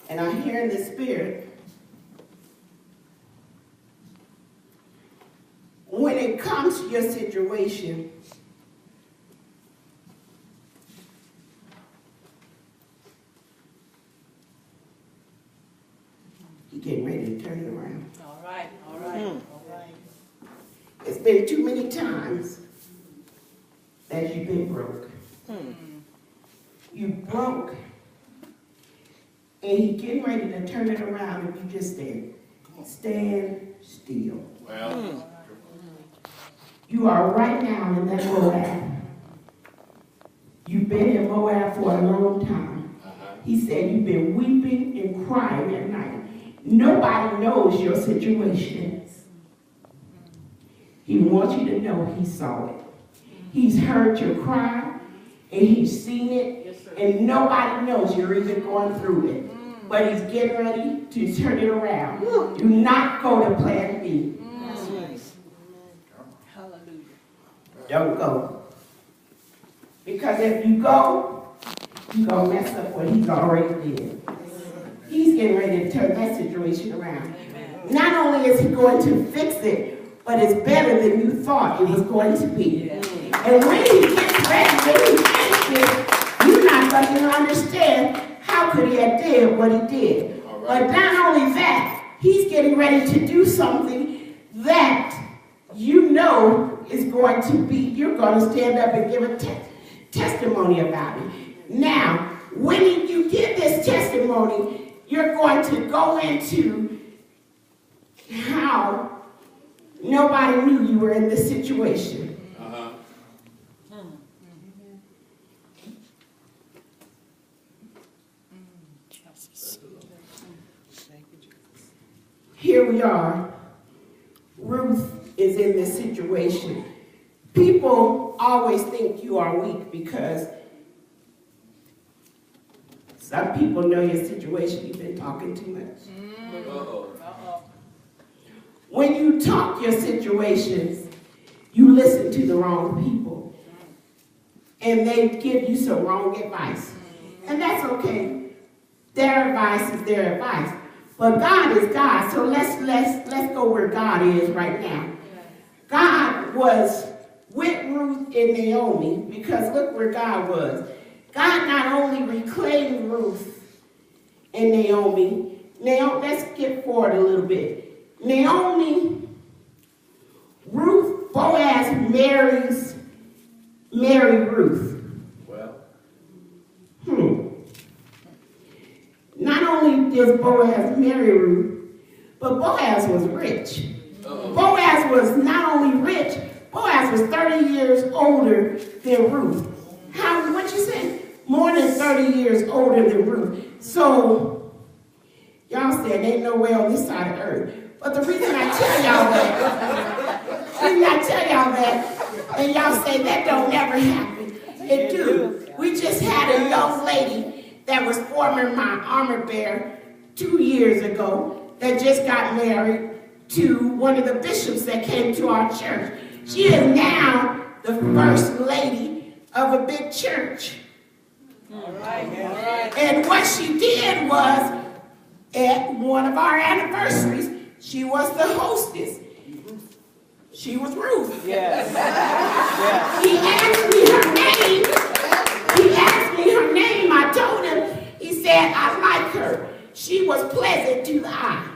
And I hear in the spirit, when it comes to your situation, you're getting ready to turn it around. All right, all right, all right. It's been too many times that you've been broke. You broke, and he's getting ready to turn it around, and you just stand still. Well, You are right now in that Moab. You've been in Moab for a long time. He said you've been weeping and crying at night. Nobody knows your situation. He wants you to know he saw it. He's heard your cry, and he's seen it, and nobody knows you're even going through it. But he's getting ready to turn it around. Do not go to plan B. Hallelujah. Don't go. Because if you go, you're going to mess up what he's already did. He's getting ready to turn that situation around. Not only is he going to fix it, but it's better than you thought it was going to be. And when he gets ready, when he finishes, you're not going to understand how could he have did what he did. But not only that, he's getting ready to do something that you know is going to be, you're going to stand up and give a testimony about it. Now, when you give this testimony, you're going to go into how nobody knew you were in this situation. Here we are. Ruth is in this situation. People always think you are weak because some people know your situation. You've been talking too much. When you talk your situations, you listen to the wrong people. And they give you some wrong advice. And that's okay. Their advice is their advice. But God is God, so let's go where God is right now. God was with Ruth and Naomi, because look where God was. God not only reclaimed Ruth and Naomi, let's get forward a little bit. Naomi, Boaz marries Ruth. well. Not only does Boaz marry Ruth, but Boaz was rich. Boaz was not only rich, Boaz was 30 years older than Ruth. What'd you say? More than 30 years older than Ruth. So, y'all said ain't no way on this side of the earth. But the reason I tell y'all that, and y'all say that don't never happen, it do. We just had a young lady that was former my armor bearer 2 years ago that just got married to one of the bishops that came to our church. She is now the first lady of a big church. All right, all right. And what she did was, at one of our anniversaries, she was the hostess. She was Ruth. Yes. He asked me her name. I told him, he said, I like her. She was pleasant to the eye.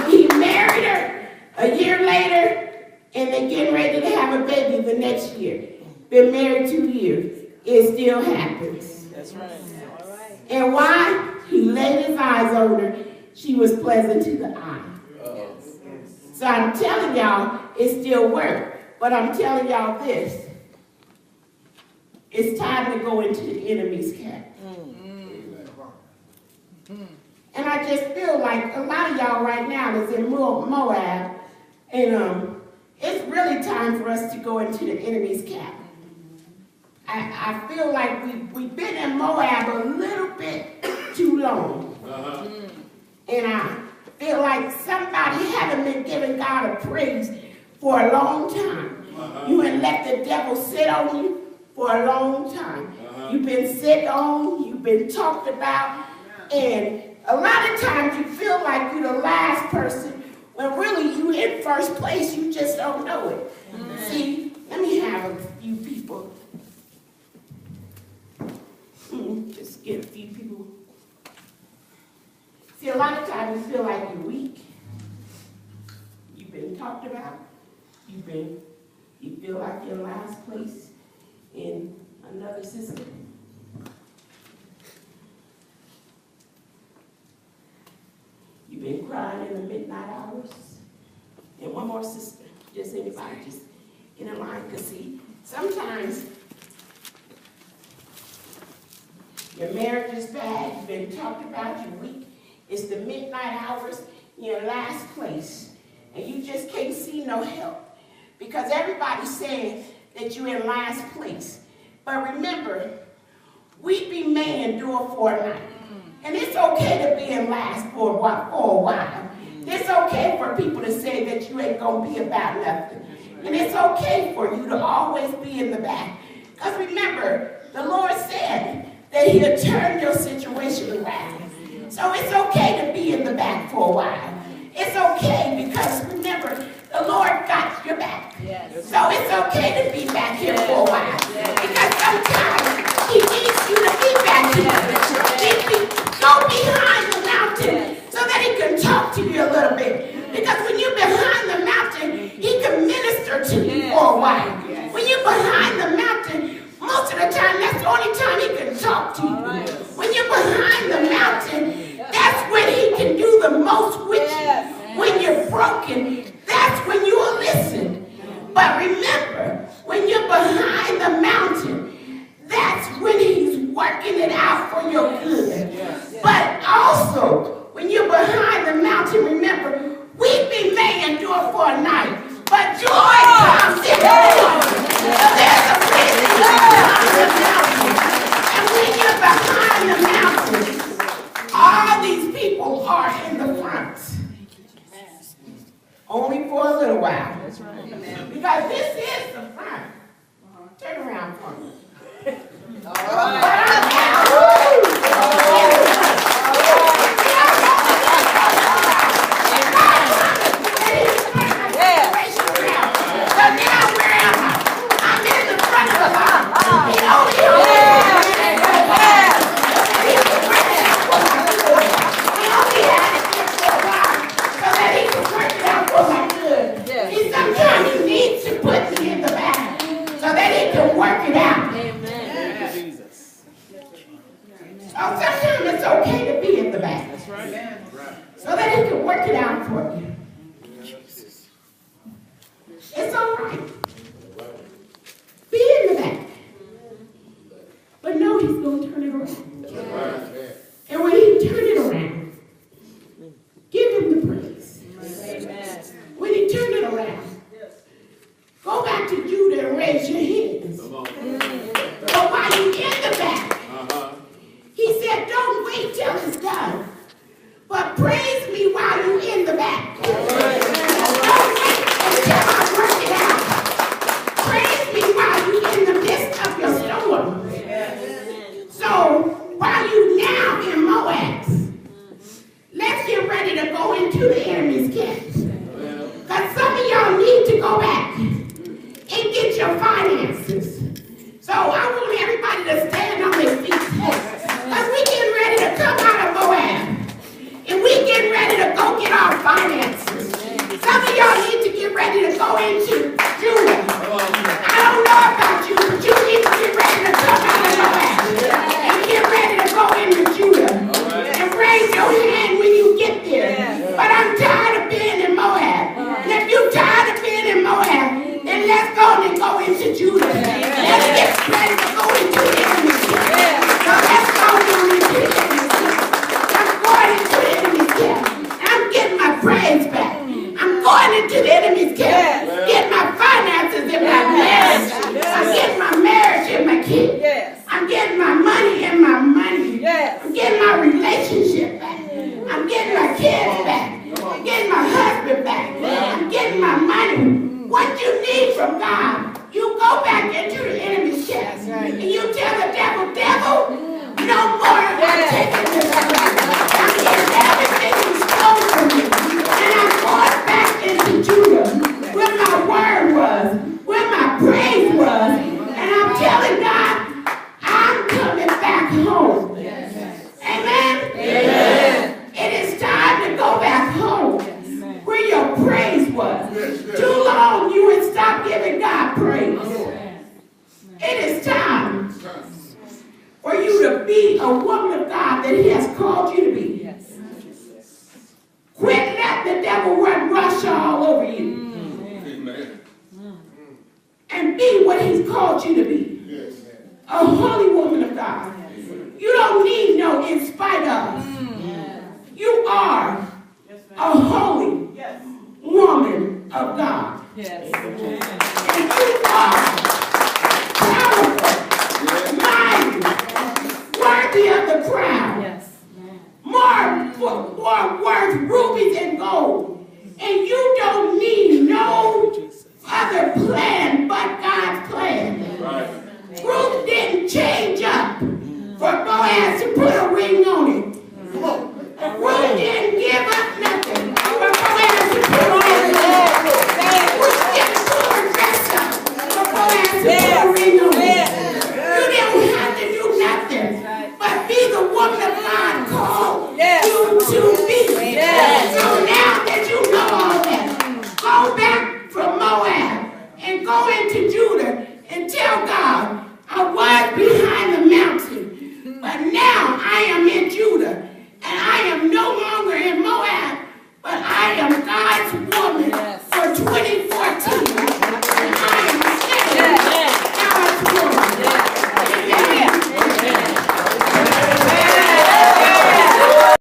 He married her a year later, and they're getting ready to have a baby the next year. Been married 2 years. It still happens. That's right. All right. And why? He laid his eyes on her. She was pleasant to the eye. So I'm telling y'all, it still works. But I'm telling y'all this. It's time to go into the enemy's camp. And I just feel like a lot of y'all right now is in Moab. And it's really time for us to go into the enemy's camp. I feel like we've been in Moab a little bit too long. And I feel like somebody haven't been giving God a praise for a long time. You have let the devil sit on you for a long time. You've been sit on, you've been talked about, and a lot of times you feel like you're the last person when really you in first place, you just don't know it. See, let me have a few people. Just get a few people. See, a lot of times you feel like you're weak. You've been talked about. You feel like you're last place in another system. You've been crying in the midnight hours. And one more sister. Just anybody, just get in line. Because see, sometimes your marriage is bad. You've been talked about. You're weak. It's the midnight hours. You're in last place. And you just can't see no help. Because everybody's saying that you're in last place. But remember, weeping may endure for a night. And it's okay to be in last for a while. It's okay for people to say that you ain't going to be about nothing. And it's okay for you to always be in the back. Because remember, the Lord said that He'll turn your situation around. So it's okay to be in the back for a while. It's okay because remember, the Lord got your back. So it's okay to be back here for a while. Because sometimes He needs you to be back here. Go behind the mountain so that He can talk to you a little bit. Because when you're behind the mountain, He can minister to you for a while. When you're behind the mountain, most of the time, that's the only time He can talk to you. When you're behind the mountain, that's when He can do the most with you. When you're broken, that's when you will listen. But remember, when you're behind the mountain, that's when He's working it out for your good. But also, when you're behind the mountain, remember, weeping may endure for a night, but joy comes in the morning. So there's a place behind the mountain. And when you're behind the mountain, all these people are in the front. Only for a little while. That's right. Because this is the front. Turn around for me. All right. It's all right. Be in the back. But no, He's going to turn it around. And when He turns it around, give Him the praise. When He turns it around, go back to Judah and raise your hands. But while you're in the back, He said, don't wait till it's done, but praise me while you're in the back. Don't wait until I work it out. Praise me while you're in the midst of your storm. So while you're to be a woman of God that he has called you to be. Yes. Quit letting the devil run Russia all over you. Amen. And be what he's called you to be. Yes. A holy woman of God. You don't need no in spite of. You are a holy woman of God. Yes. And you are powerful, mighty, worthy of the crown. Yes. More worth rubies and gold. And you don't need no other plan but God's plan. Right. Ruth didn't change up for Boaz to put a ring on it.